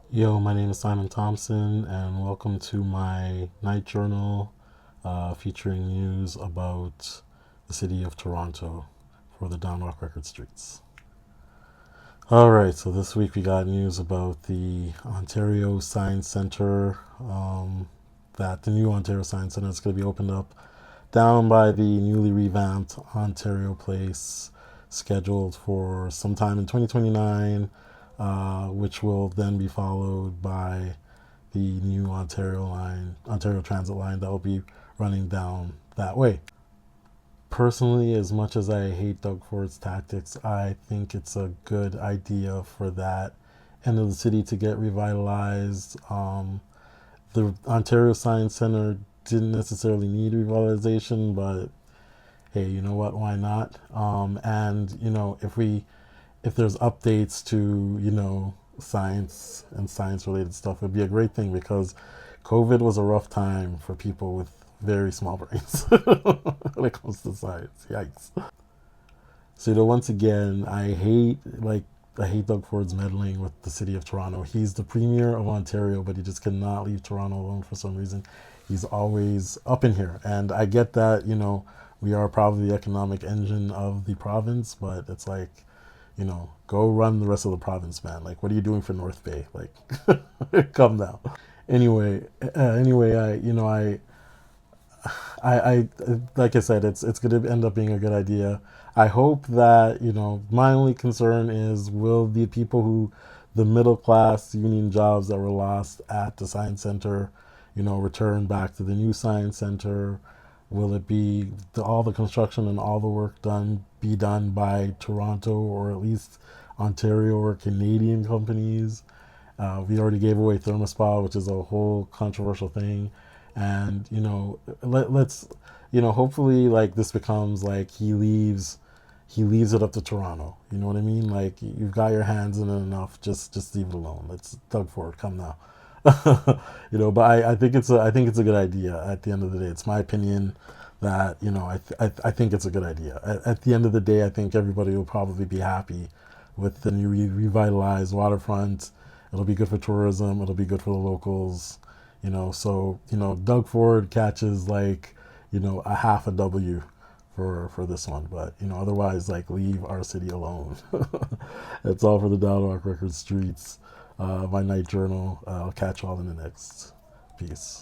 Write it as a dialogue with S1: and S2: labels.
S1: Yo, my name is Simon Thompson, and welcome to my night journal featuring news about the city of Toronto for the Downwalk Record Streets. All right, so this week we got news about the Ontario Science Center, that the new Ontario Science Center is going to be opened up down by the newly revamped Ontario Place, scheduled for sometime in 2029, which will then be followed by the new Ontario Transit line that will be running down that way. Personally, as much as I hate Doug Ford's tactics, I think it's a good idea for that end of the city to get revitalized. The Ontario Science Center didn't necessarily need revitalization, but hey, you know what? Why not? And if there's updates to science and science related stuff, it'd be a great thing because COVID was a rough time for people with very small brains when it comes to science. Yikes! So once again, I hate Doug Ford's meddling with the city of Toronto. He's the premier of Ontario, but he just cannot leave Toronto alone for some reason. He's always up in here, and I get that we are probably the economic engine of the province, but it's like, go run the rest of the province, man. Like, what are you doing for North Bay? Like, come down. Anyway, I like I said, it's going to end up being a good idea. I hope that my only concern is, will the people who the middle class union jobs that were lost at the science center, return back to the new science center? Will it be all the construction and all the work done be done by Toronto or at least Ontario or Canadian companies? We already gave away Thermospa, which is a whole controversial thing, and let's hopefully like this becomes like he leaves it up to Toronto. You know what I mean? Like, you've got your hands in it enough. Just leave it alone. Let's Doug Ford, come now. But I think I think it's a good idea. At the end of the day, it's my opinion that I think it's a good idea. At the end of the day, I think everybody will probably be happy with the new revitalized waterfront. It'll be good for tourism. It'll be good for the locals. So Doug Ford catches like a half a W for this one, but otherwise, like, leave our city alone. That's all for the Downwalk Record Streets, my night journal. I'll catch you all in the next piece.